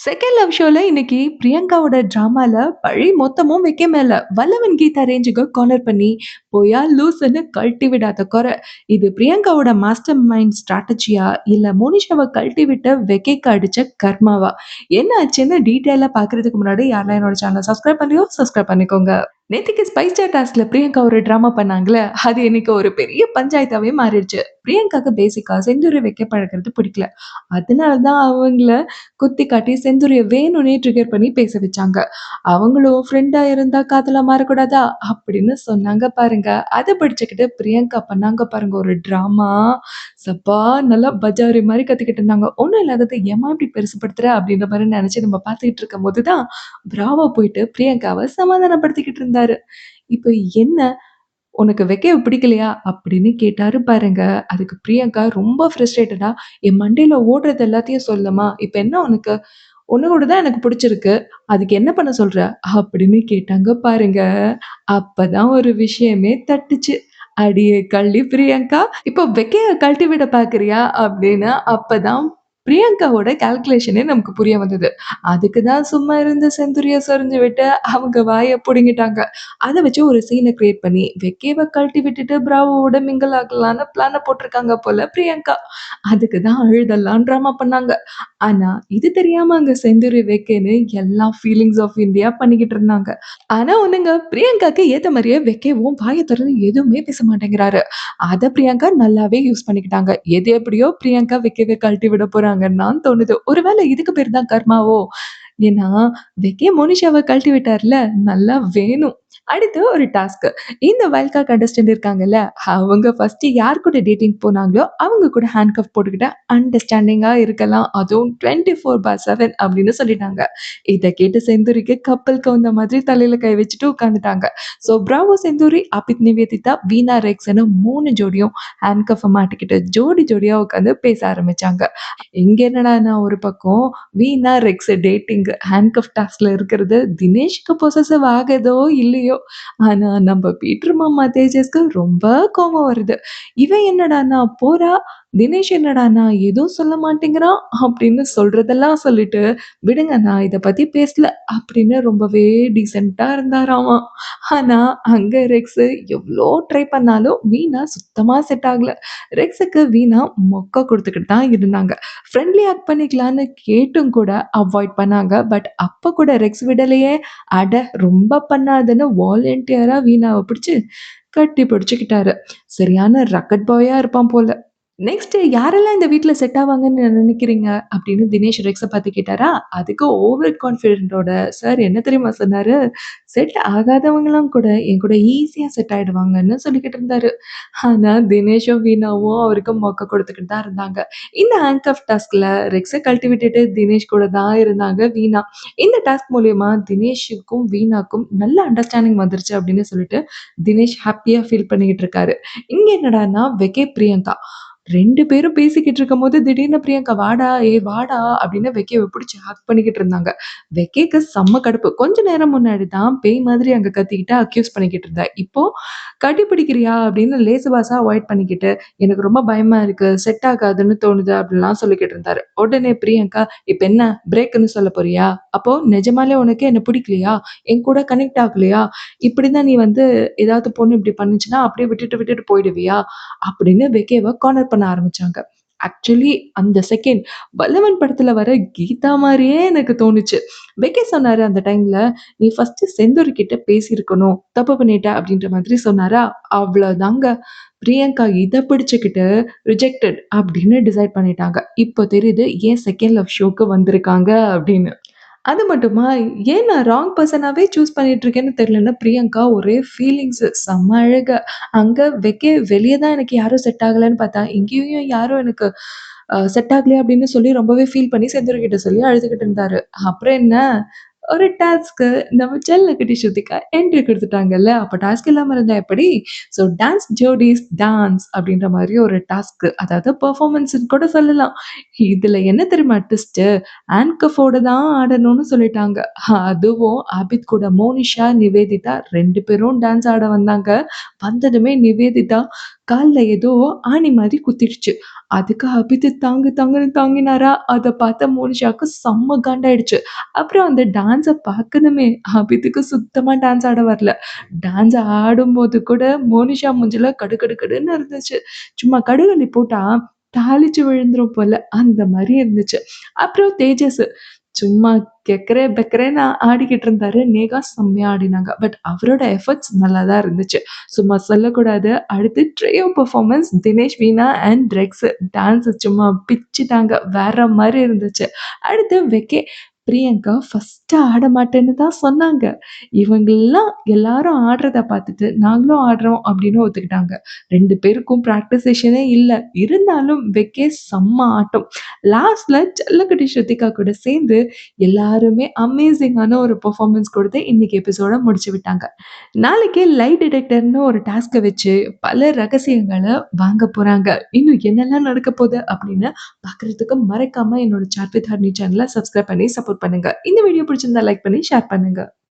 Second love ஷோல இன்னைக்கு பிரியங்காவோட ட்ராமால பழி மொத்தமும் விக்கி மேல. வல்லவன் கீதா ரேஞ்சுக்கு கார்னர் பண்ணி, "போயா லூசுன்னு கழட்டி விடாத கொற." இது பிரியங்காவோட மாஸ்டர் மைண்ட் ஸ்ட்ராட்டஜியா? இல்ல மோனிஷாவ கழட்டி விட்ட வெக்கிக்கு அடிச்ச கர்மாவா? என்ன ஆச்சுன்னு டீட்டெயிலா பார்க்கறதுக்கு முன்னாடி யாரெல்லாம் என்னோட சேனல சப்ஸ்கிரைப் பண்ணலையோ, சப்ஸ்கிரைப் பண்ணிக்கோங்க. நேத்திக்கு ஸ்பைஸ் ஜெட் டாஸ்க்ல பிரியங்கா ஒரு ட்ராமா பண்ணாங்கல்ல, அது இன்னைக்கு ஒரு பெரிய பஞ்சாயத்தாவே மாறிடுச்சு. பிரியங்காக்கு பேசிக்கா செந்தூர வைக்க பழகுறது பிடிக்கல. அதனால தான் அவங்கள குத்தி காட்டி செந்தூரிய வேணும்னே ட்ரிகர் பண்ணி பேச வச்சாங்க. அவங்களும் ஃப்ரெண்டா இருந்தா காதலா மாறக்கூடாதா? அப்படின்னு சொன்னாங்க பாருங்க. அத படிச்சுக்கிட்டு பிரியங்கா பண்ணாங்க பாருங்க ஒரு ட்ராமா. சப்பா! நல்லா பஜாரி மாரி கத்திக்கிட்டு இருந்தாங்க. ஒண்ணும் இல்லாதத ஏம்மா இப்படி பெருசுபடுத்துற? அப்படின்ற மாரி நெனச்சு நம்ம பார்த்துக்கிட்டு இருக்கும்போது தான், பிராவோ போயிட்டு பிரியங்காவ சமாதானப்படுத்திக்கிட்டு இருந்தாரு. இப்ப என்ன "உனக்கு வைக்க பிடிக்கலையா?" அப்படின்னு கேட்டாரு பாருங்க. அதுக்கு பிரியங்கா ரொம்ப ஃப்ரஸ்ட்ரேட்டடா, "என் மண்டையில ஓடுறது எல்லாத்தையும் சொல்லுமா? இப்ப என்ன உனக்கு? உன்னோட தான் எனக்கு பிடிச்சிருக்கு. அதுக்கு என்ன பண்ண சொல்ற?" அப்படின்னு கேட்டாங்க பாருங்க. அப்பதான் ஒரு விஷயமே தட்டுச்சு. "அடியே கள்ளி பிரியங்கா, இப்போ வெக்கைய கழட்டி விட பார்க்கிறியா?" அப்படின்னு அப்பதான் பிரியங்காவோட கால்குலேஷனே நமக்கு புரிய வந்தது. அதுக்கு தான் சும்மா இருந்த செந்துரிய சொரிஞ்சு விட்டு அவங்க வாய புடுங்கிட்டாங்க. அத வச்சு ஒரு சீன கிரியேட் பண்ணி, வெக்கையவ கழட்டி விட்டுட்டு பிராவோட மிங்கிள் ஆகலான்னு பிளான போட்டுருக்காங்க போல பிரியங்கா. அதுக்கு தான் அழுதெல்லாம் ட்ராமா பண்ணாங்க. ஆனா, இது தெரியாம அங்க செந்தூரி வெக்கைன்னு எல்லா ஃபீலிங்ஸ் ஆஃப் இந்தியா பண்ணிக்கிட்டு இருந்தாங்க. ஆனா ஒண்ணுங்க, பிரியங்காக்கு ஏத்த மாரியே வெக்கவும் வாய தொறந்து எதுவுமே பேச மாட்டேங்கிறாரு. அத பிரியங்கா நல்லாவே யூஸ் பண்ணிக்கிட்டாங்க. எது எப்படியோ பிரியங்கா வெக்கவே கழட்டி விட போறாங்கன்னு தான் தோணுது. ஒருவேள இதுக்கு பேரு தான் கர்மாவோ? ஏன்னா, வெக்கே மோனிஷாவ கழட்டி விட்டார்ல, நல்லா வேணும். அடுத்து ஒரு டாஸ்க். இந்த வைல்ட் கார்ட் கண்டஸ்டன்ட் இருக்காங்கல்ல, அவங்க ஃபர்ஸ்ட்டு யார் கூட டேட்டிங் போனாங்களோ, அவங்க கூட ஹேண்ட்கஃப் போட்டுக்கிட்டு அண்டர்ஸ்டாண்டிங்கா இருக்கலாம். அதுவும் 24/7 அப்படின்னு சொல்லிட்டாங்க. இத கேட்டு செந்தூரிக்கு கப்பல் கவுந்த மாதிரி தலையில கை வச்சுட்டு உட்கார்ந்துட்டாங்க. ஸோ பிராவோ செந்தூரி, அபித் நிவேதிதா, வீணா ரெக்ஸ்ன்னு 3 ஜோடியும் ஹேண்ட்கஃப்ப மாட்டிக்கிட்டு ஜோடி ஜோடியா உட்காந்து பேச ஆரம்பிச்சாங்க. இங்க என்னடான்னா ஒரு பக்கம் வீணா ரெக்ஸ் டேட்டிங் ஹேண்ட்கஃப் டாஸ்க்ல இருக்கிறது தினேஷ்க்கு பொசசிவ் ஆகுதோ இல்லையோ, ஆனா நம்ம பீட்டர் மாமா தேஜஸ்க்கு ரொம்ப கோவம் வருது. இவன் என்னடான்னா போறா, தினேஷ் என்னடான்னா எதுவும் சொல்ல மாட்டேங்கிறான் அப்படின்னு சொல்றதெல்லாம் சொல்லிட்டு, விடுங்க நான் இத பத்தி பேசல அப்படின்னு ரொம்பவே டீசென்ட்டா இருந்தாராமா. ஆனா அங்க ரெக்ஸ் எவ்ளோ ட்ரை பண்ணாலும் வீணா சுத்தமா செட் ஆகல. ரெக்ஸுக்கு வீணா மொக்க குடுத்துக்கிட்டு தான் இருந்தாங்க. ஃப்ரெண்ட்லி ஆக்ட் பண்ணிக்கலான்னு கேட்டும் கூட அவாய்ட் பண்ணாங்க. பட் அப்ப கூட ரெக்ஸ் விடலையே. அட ரொம்ப பண்ணாதன்னு வாலண்டியரா வீணாவ பிடிச்சு கட்டி பிடிச்சுக்கிட்டாரு. சரியான ரக்கட் பாயா இருப்பான் போல. நெக்ஸ்ட் யாரெல்லாம் இந்த வீட்ல செட் ஆவாங்கன்னு நினைக்கிறீங்க? அப்படின்னு தினேஷ் ரெக்ஸ பார்த்து கேட்டாரா? அதுக்கு ஓவர் கான்ஃபிடென்ட்டோட சார் என்ன தெரியுமா சொன்னாரு? செட் ஆகாதவங்கலாம் கூட என் கூட ஈஸியா செட் ஆயிடுவாங்கன்னு சொல்லிக்கிட்டு இருந்தாரு. ஆனா தினேஷும், வீணாவும் அவருக்கு மொக்க குடுத்துக்கிட்டு தான் இருந்தாங்க. இந்த ஹேண்ட்கஃப் டாஸ்க்ல ரெக்ஸ கழட்டி விட்டுட்டு தினேஷ் கூட தான் இருந்தாங்க வீணா. இந்த டாஸ்க் மூலியமா தினேஷுக்கும், வீணாக்கும் நல்ல அண்டர்ஸ்டாண்டிங் வந்துருச்சு அப்படின்னு சொல்லிட்டு தினேஷ் ஹேப்பியா ஃபீல் பண்ணிக்கிட்டு இருக்காரு. இங்க என்னடான்னா வெகே, பிரியங்கா 2 பேரும் பேசிக்கிட்டு இருக்கும்போது திடீர்னு பிரியங்கா "வாடா, ஏய் வாடா" அப்படின்னு வெக்கிய பிடிச்சு ஹக் பண்ணிக்கிட்டு இருந்தாங்க. வெக்கிக்கு செம்ம கடுப்பு. கொஞ்ச நேரம் முன்னாடி தான் பேய் மாதிரி அங்க கத்திக்கிட்டு அக்யூஸ் பண்ணிக்கிட்டு இருந்தா. இப்போ "கட்டிப்பிடிக்கிறியா?" அப்படின்னு லேசுபாசா அவாய்ட் பண்ணிக்கிட்டு, "எனக்கு ரொம்ப பயமா இருக்கு. செட் ஆகாதுன்னு தோணுது" அப்படிலாம் சொல்லிக்கிட்டு இருந்தாரு. உடனே பிரியங்கா, "இப்ப என்ன பிரேக்குன்னு சொல்ல போறியா? அப்போ நிஜமாலே உனக்கு என்ன பிடிக்கலையா? என் கூட கனெக்ட் ஆகலையா? இப்படிதான் நீ வந்து ஏதாவது பொண்ணு இப்படி பண்ணுச்சுன்னா, அப்படியே விட்டுட்டு விட்டுட்டு போயிடுவியா?" அப்படின்னு வெக்கியவ கார்னர் பண்ண ஆரம்பிச்சாங்க. ஆக்சுவலி அந்த செகண்ட் வல்லவன் படத்துல வர கீதா மாரியே எனக்கு தோணுச்சு. வெக்கி சொன்னாரு அந்த டைம்ல, "நீ ஃபர்ஸ்ட்டு செந்தூர் கிட்ட பேசியிருக்கணும். தப்பு பண்ணிட்ட" அப்படின்ற மாதிரி சொன்னாரா, அவ்வளோதாங்க. பிரியங்கா இத பிடிச்சுக்கிட்டு ரிஜெக்டட் அப்படின்னு டிசைட் பண்ணிட்டாங்க. இப்போ தெரியுது ஏன் செகண்ட் லவ் ஷோக்கு வந்திருக்காங்க அப்படின்னு. அது மட்டுமா, ஏன் நான் ராங் பெர்சனாவே சூஸ் பண்ணிட்டு இருக்கேன்னு தெரியலன்னு பிரியங்கா ஒரே ஃபீலிங்ஸு செம்ம அழுக. அங்க வெளிய தான் எனக்கு யாரும் செட் ஆகலன்னு பார்த்தா, இங்கேயும் யாரும் எனக்கு செட் ஆகலையே அப்படின்னு சொல்லி ரொம்பவே ஃபீல் பண்ணி செந்தூர் கிட்ட சொல்லி அழுதுகிட்டு இருந்தாரு. அப்புறம் என்ன, ஒரு டாஸ்க்கு நம்ம ஜல்லக்குட்டி ஸ்ருதிகா என்ட்ரி குடுத்துட்டாங்கல்ல. அப்ப டாஸ்க் இல்லாம இருந்தா எப்படி? ஸோ டான்ஸ் ஜோடிஸ் டான்ஸ் அப்படின்ற மாரி ஒரு டாஸ்க்கு. அதாவது பெர்ஃபார்மன்ஸ்ன்னு கூட சொல்லலாம். இதுல என்ன தெரியுமா ட்விஸ்ட்டு? ஹேண்ட்கஃபோட தான் ஆடணும்னு சொல்லிட்டாங்க. அதுவும் அபித் கூட மோனிஷா, நிவேதிதா 2 பேரும் டான்ஸ் ஆட வந்தாங்க. வந்ததுமே நிவேதிதா கால்ல ஏதோ ஆணி மாரி குத்திடுச்சு. அதுக்கு அபிது தாங்கு தாங்குன்னு தாங்கினாரா, அத பார்த்த மோனிஷாவுக்கு செம்ம காண்டாயிடுச்சு. அப்புறம் அந்த டான்ஸ பார்க்கணுமே, அபிதுக்கு சுத்தமா டான்ஸ் ஆட வரல. டான்ஸ் ஆடும்போது கூட மோனிஷா மூஞ்சில கடு கடு கடுன்னு இருந்துச்சு. சும்மா கடுகளி போட்டா தாளிச்சு விழுந்துரும் போல, அந்த மாரி இருந்துச்சு. அப்புறம் தேஜஸ் சும்மா கெக்கரே பெக்கரேன்னு ஆடிக்கிட்டு இருந்தாரு. நேஹா செம்மையா ஆடினாங்க. பட் அவரோட எஃபர்ட்ஸ் நல்லா தான் இருந்துச்சு. சும்மா சொல்லக்கூடாது. அடுத்து trio performance Dinesh, Veena and Rex dance சும்மா பிச்சுட்டாங்க. வேற மாரி இருந்துச்சு. அடுத்து வெக்கே. பிரியங்கா ஃபர்ஸ்ட்டு ஆட மாட்டேன்னு தான் சொன்னாங்க. இவங்கலாம் எல்லாரும் ஆடுறத பார்த்துட்டு, நாங்களும் ஆடுறோம் அப்படின்னு ஒத்துக்கிட்டாங்க. 2 பேருக்கும் பிராக்டிஸ் செஷனே இல்ல. இருந்தாலும் வெக்கே செம்ம ஆட்டம். லாஸ்ட்ல செல்லக்குட்டி ஸ்ருதிகா கூட சேர்ந்து எல்லாருமே அமேசிங்கான ஒரு பெர்ஃபார்மன்ஸ் கொடுத்து இன்னைக்கு எபிசோட முடிச்சு விட்டாங்க. நாளைக்கு லை டிடெக்டர்ன்னு ஒரு டாஸ்க்க வச்சு பல ரகசியங்கள வாங்க போறாங்க. இன்னும் என்னெல்லாம் நடக்க போது அப்படின்னு பார்க்குறதுக்கு மறக்காம என்னோட சாட் வித் ஹர்னி சேனல சப்ஸ்கிரைப் பண்ணி சப்போர்ட் பண்ணுங்க. இந்த வீடியோ பிடிச்சிருந்தா லைக் பண்ணி ஷேர் பண்ணுங்க.